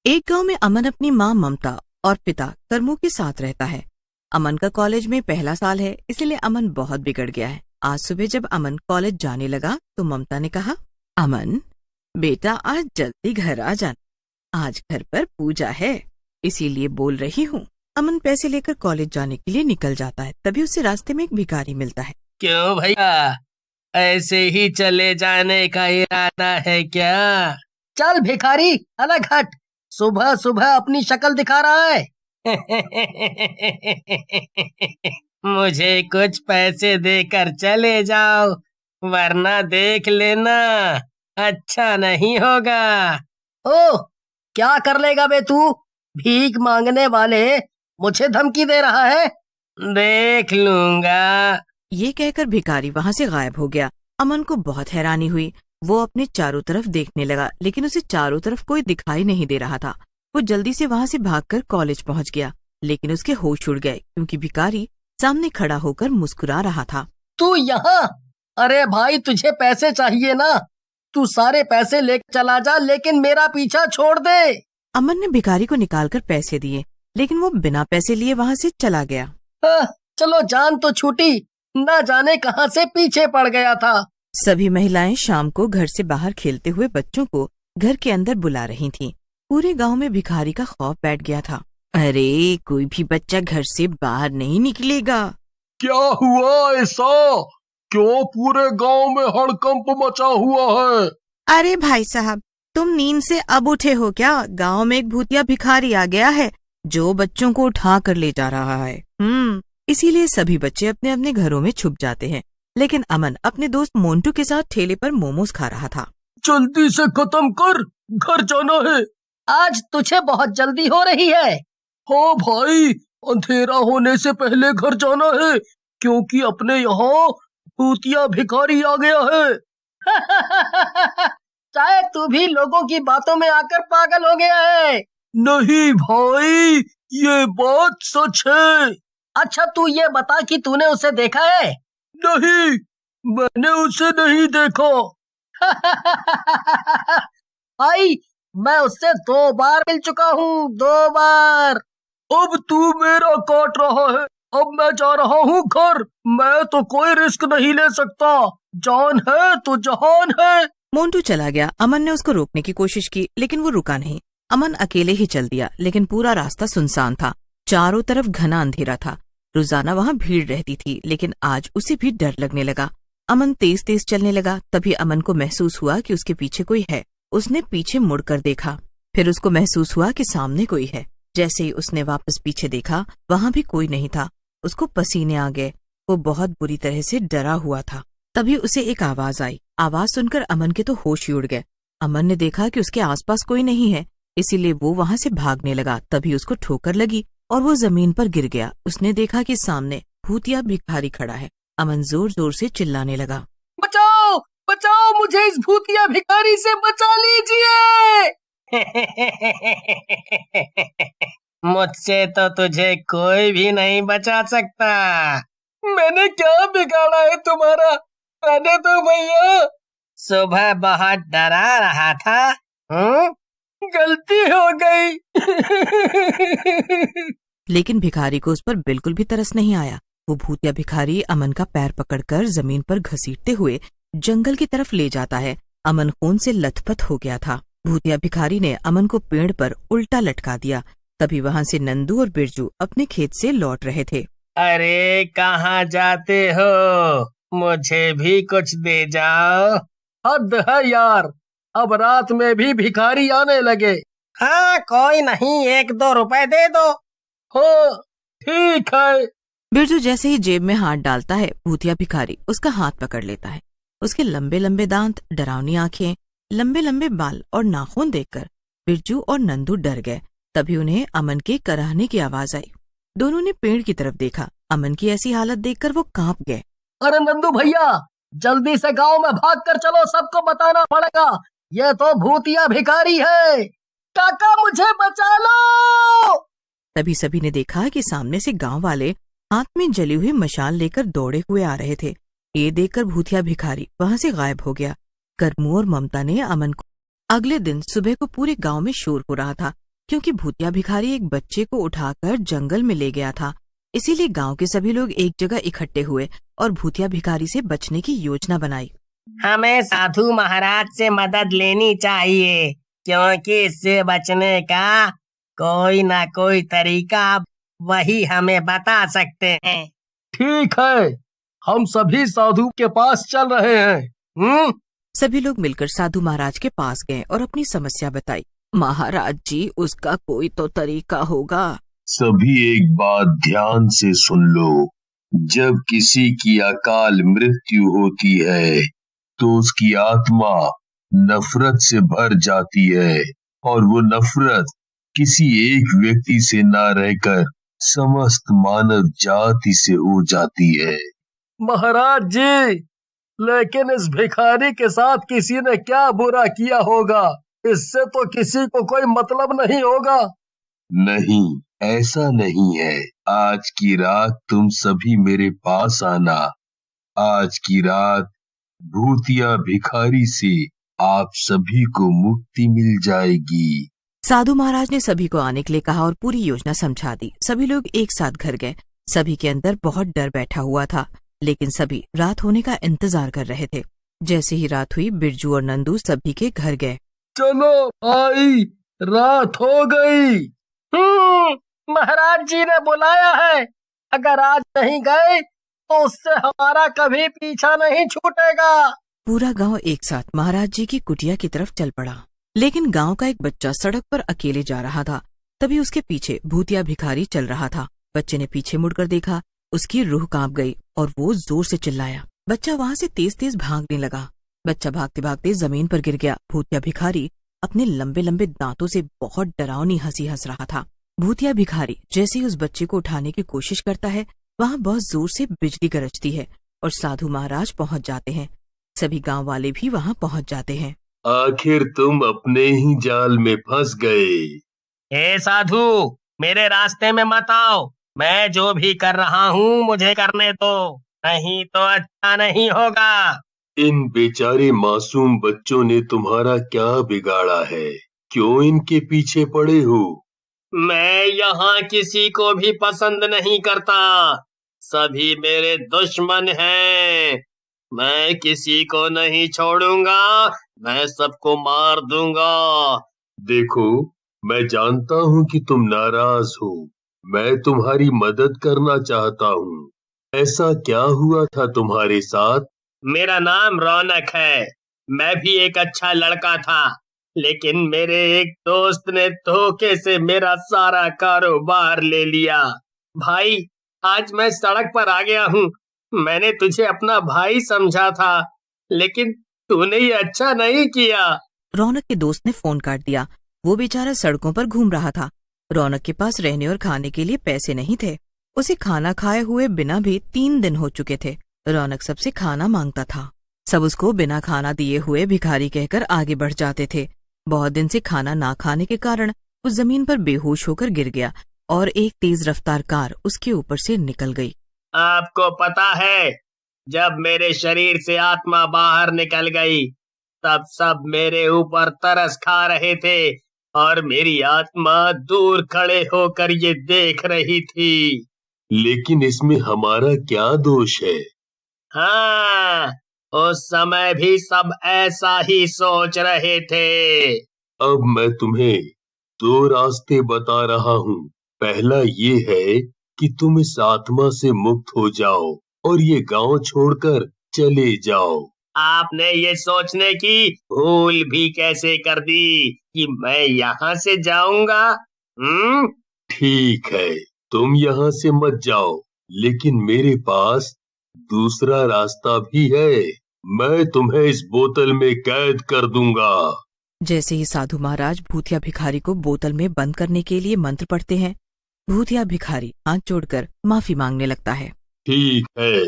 एक गांव में अमन अपनी माँ ममता और पिता करमू के साथ रहता है। अमन का कॉलेज में पहला साल है, इसलिए अमन बहुत बिगड़ गया है। आज सुबह जब अमन कॉलेज जाने लगा तो ममता ने कहा, अमन बेटा आज जल्दी घर आ जाना, आज घर पर पूजा है इसीलिए बोल रही हूँ। अमन पैसे लेकर कॉलेज जाने के लिए निकल जाता है। तभी उसे रास्ते में एक भिखारी मिलता है। क्यों भैया, ऐसे ही चले जाने का इरादा है क्या? चल भिखारी अलग हट, सुबह सुबह अपनी शक्ल दिखा रहा है। मुझे कुछ पैसे देकर चले जाओ, वरना देख लेना अच्छा नहीं होगा। ओ, क्या कर लेगा बे तू? भीख मांगने वाले, मुझे धमकी दे रहा है। देख लूंगा। ये कहकर भिखारी वहाँ से गायब हो गया। अमन को बहुत हैरानी हुई। वो अपने चारों तरफ देखने लगा, लेकिन उसे चारों तरफ कोई दिखाई नहीं दे रहा था। वो जल्दी से वहाँ से भागकर कॉलेज पहुँच गया, लेकिन उसके होश उड़ गए क्योंकि भिखारी सामने खड़ा होकर मुस्कुरा रहा था। तू यहाँ? अरे भाई, तुझे पैसे चाहिए ना? तू सारे पैसे लेकर चला जा, लेकिन मेरा पीछा छोड़ दे। अमन ने भिखारी को निकालकर पैसे दिए, लेकिन वो बिना पैसे लिए वहाँ से चला गया। चलो जान तो छूटी, न जाने कहाँ से पीछे पड़ गया था। सभी महिलाएं शाम को घर से बाहर खेलते हुए बच्चों को घर के अंदर बुला रही थीं। पूरे गांव में भिखारी का खौफ बैठ गया था। अरे कोई भी बच्चा घर से बाहर नहीं निकलेगा। क्या हुआ ऐसा? क्यों पूरे गांव में हड़कंप मचा हुआ है? अरे भाई साहब, तुम नींद से अब उठे हो क्या? गांव में एक भूतिया भिखारी आ गया है जो बच्चों को उठा कर ले जा रहा है। इसीलिए सभी बच्चे अपने अपने घरों में छुप जाते हैं। लेकिन अमन अपने दोस्त मोन्टू के साथ ठेले पर मोमोज खा रहा था। जल्दी से खत्म कर, घर जाना है। आज तुझे बहुत जल्दी हो रही है। हाँ भाई, अंधेरा होने से पहले घर जाना है, क्योंकि अपने यहाँ भूतिया भिखारी आ गया है। शायद तू भी लोगों की बातों में आकर पागल हो गया है। नहीं भाई, ये बात सच है। अच्छा तू ये बता कि तूने उसे देखा है? नहीं, मैंने उसे नहीं देखा। भाई, मैं उससे 2 बार मिल चुका हूँ, 2 बार। अब तू मेरा काट रहा है। अब मैं जा रहा हूँ घर। मैं तो कोई रिस्क नहीं ले सकता। जान है तो जहान है। मोन्टू चला गया। अमन ने उसको रोकने की कोशिश की, लेकिन वो रुका नहीं। अमन अकेले ही चल दिया, लेकिन पूरा रास्ता सुनसान था। चारों तरफ घना अंधेरा था। रोजाना वहाँ भीड़ रहती थी, लेकिन आज उसे भी डर लगने लगा। अमन तेज तेज चलने लगा। तभी अमन को महसूस हुआ कि उसके पीछे कोई है। उसने पीछे मुड़कर देखा, फिर उसको महसूस हुआ कि सामने कोई है। जैसे ही उसने वापस पीछे देखा, वहाँ भी कोई नहीं था। उसको पसीने आ गए। वो बहुत बुरी तरह से डरा हुआ था। तभी उसे एक आवाज आई। आवाज सुनकर अमन के तो होश ही उड़ गए। अमन ने देखा कि उसके आसपास कोई नहीं है, इसीलिए वो वहाँ से भागने लगा। तभी उसको ठोकर लगी और वो जमीन पर गिर गया। उसने देखा कि सामने भूतिया भिखारी खड़ा है। अमन जोर जोर से चिल्लाने लगा, बचाओ बचाओ, मुझे इस भूतिया भिखारी से बचा लीजिए। मुझसे तो तुझे कोई भी नहीं बचा सकता। मैंने क्या बिगाड़ा है तुम्हारा? आने दो भैया। सुबह बहुत डरा रहा था। गलती हो गई। लेकिन भिखारी को उस पर बिल्कुल भी तरस नहीं आया। वो भूतिया भिखारी अमन का पैर पकड़कर जमीन पर घसीटते हुए जंगल की तरफ ले जाता है। अमन खून से लथपथ हो गया था। भूतिया भिखारी ने अमन को पेड़ पर उल्टा लटका दिया। तभी वहाँ से नंदू और बिरजू अपने खेत से लौट रहे थे। अरे कहाँ जाते हो? मुझे भी कुछ दे जाओ। हद है यार, अब रात में भी भिखारी आने लगे। हाँ कोई नहीं, 1-2 रुपए दे दो। हाँ ठीक है। बिरजू जैसे ही जेब में हाथ डालता है, भूतिया भिखारी उसका हाथ पकड़ लेता है। उसके लंबे लंबे दांत, डरावनी आंखें, लंबे लंबे बाल और नाखून देखकर बिरजू और नंदू डर गए। तभी उन्हें अमन के कराहने की आवाज आई। दोनों ने पेड़ की तरफ देखा। अमन की ऐसी हालत देखकर वो कांप गए। अरे नंदू भैया, जल्दी से गांव में भाग कर चलो, सबको बताना पड़ेगा। ये तो भूतिया भिखारी है। काका मुझे बचा लो। तभी सभी ने देखा कि सामने से गांव वाले हाथ में जली हुई मशाल लेकर दौड़े हुए आ रहे थे। ये देखकर भूतिया भिखारी वहां से गायब हो गया। करमू और ममता ने अमन को अगले दिन सुबह को पूरे गांव में शोर हो रहा था। क्योंकि भूतिया भिखारी एक बच्चे को उठाकर जंगल में ले गया था। इसीलिए गांव के सभी लोग एक जगह इकट्ठे हुए और भूतिया भिखारी से बचने की योजना बनाई। हमें साधु महाराज से मदद लेनी चाहिए, क्योंकि इससे बचने का कोई ना कोई तरीका वही हमें बता सकते हैं। ठीक है, हम सभी साधु के पास चल रहे हैं। सभी लोग मिलकर साधु महाराज के पास गए और अपनी समस्या बताई। महाराज जी, उसका कोई तो तरीका होगा। सभी एक बात ध्यान से सुन लो। जब किसी की अकाल मृत्यु होती है तो उसकी आत्मा नफरत से भर जाती है, और वो नफरत किसी एक व्यक्ति से न रहकर समस्त मानव जाति से हो जाती है। महाराज जी, लेकिन इस भिखारी के साथ किसी ने क्या बुरा किया होगा? इससे तो किसी को कोई मतलब नहीं होगा। नहीं, ऐसा नहीं है। आज की रात तुम सभी मेरे पास आना। आज की रात भूतिया भिखारी से आप सभी को मुक्ति मिल जाएगी। साधु महाराज ने सभी को आने के लिए कहा और पूरी योजना समझा दी। सभी लोग एक साथ घर गए। सभी के अंदर बहुत डर बैठा हुआ था, लेकिन सभी रात होने का इंतजार कर रहे थे। जैसे ही रात हुई, बिरजू और नंदू सभी के घर गए। चलो भाई, रात हो गई। महाराज जी ने बुलाया है, अगर आज नहीं गए तो उससे हमारा कभी पीछा नहीं छूटेगा। पूरा गांव एक साथ महाराज जी की कुटिया की तरफ चल पड़ा। लेकिन गांव का एक बच्चा सड़क पर अकेले जा रहा था। तभी उसके पीछे भूतिया भिखारी चल रहा था। बच्चे ने पीछे मुड़कर देखा, उसकी रूह कांप गई और वो जोर से चिल्लाया। बच्चा वहां से तेज तेज भागने लगा। बच्चा भागते भागते जमीन पर गिर गया। भूतिया भिखारी अपने लंबे लंबे दांतों से बहुत डरावनी हंसी हंस रहा था। भूतिया भिखारी जैसे ही उस बच्चे को उठाने की कोशिश करता है, वहाँ बहुत जोर से बिजली गरजती है और साधु महाराज पहुँच जाते हैं। सभी गांव वाले भी वहाँ पहुँच जाते हैं। आखिर तुम अपने ही जाल में फंस गए। हे साधु, मेरे रास्ते में मत आओ। मैं जो भी कर रहा हूँ मुझे करने दो, नहीं तो अच्छा नहीं होगा। इन बेचारे मासूम बच्चों ने तुम्हारा क्या बिगाड़ा है? क्यों इनके पीछे पड़े हो? मैं यहाँ किसी को भी पसंद नहीं करता। सभी मेरे दुश्मन हैं। मैं किसी को नहीं छोड़ूंगा। मैं सबको मार दूंगा। देखो, मैं जानता हूँ कि तुम नाराज हो। मैं तुम्हारी मदद करना चाहता हूँ। ऐसा क्या हुआ था तुम्हारे साथ? मेरा नाम रौनक है। मैं भी एक अच्छा लड़का था, लेकिन मेरे एक दोस्त ने धोखे से मेरा सारा कारोबार ले लिया। भाई, आज मैं सड़क पर आ गया हूँ। मैंने तुझे अपना भाई समझा था, लेकिन तूने ये अच्छा नहीं किया। रौनक के दोस्त ने फोन काट दिया। वो बेचारा सड़कों पर घूम रहा था। रौनक के पास रहने और खाने के लिए पैसे नहीं थे। उसे खाना खाए हुए बिना भी 3 दिन हो चुके थे। रौनक सबसे खाना मांगता था। सब उसको बिना खाना दिए हुए भिखारी कहकर आगे बढ़ जाते थे। बहुत दिन से खाना ना खाने के कारण वो जमीन पर बेहोश होकर गिर गया और एक तेज रफ्तार कार उसके ऊपर से निकल गई। आपको पता है, जब मेरे शरीर से आत्मा बाहर निकल गई, तब सब मेरे ऊपर तरस खा रहे थे और मेरी आत्मा दूर खड़े होकर ये देख रही थी। लेकिन इसमें हमारा क्या दोष है? हाँ, उस समय भी सब ऐसा ही सोच रहे थे। अब मैं तुम्हें 2 रास्ते बता रहा हूँ। पहला ये है कि तुम इस आत्मा से मुक्त हो जाओ और ये गांव छोड़कर चले जाओ। आपने ये सोचने की भूल भी कैसे कर दी कि मैं यहाँ से जाऊंगा? ठीक है, तुम यहाँ से मत जाओ, लेकिन मेरे पास दूसरा रास्ता भी है। मैं तुम्हें इस बोतल में कैद कर दूंगा। जैसे ही साधु महाराज भूतिया भिखारी को बोतल में बंद करने के लिए मंत्र पढ़ते हैं, भूतिया भिखारी हाथ जोड़कर माफी मांगने लगता है। ठीक है,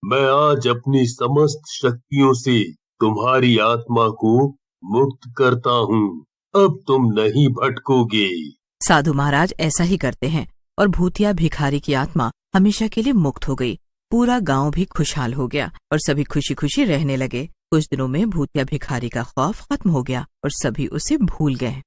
मैं आज अपनी समस्त शक्तियों से तुम्हारी आत्मा को मुक्त करता हूँ। अब तुम नहीं भटकोगे। साधु महाराज ऐसा ही करते हैं और भूतिया भिखारी की आत्मा हमेशा के लिए मुक्त हो गई। पूरा गांव भी खुशहाल हो गया और सभी खुशी खुशी रहने लगे। कुछ दिनों में भूतिया भिखारी का खौफ खत्म हो गया और सभी उसे भूल गए।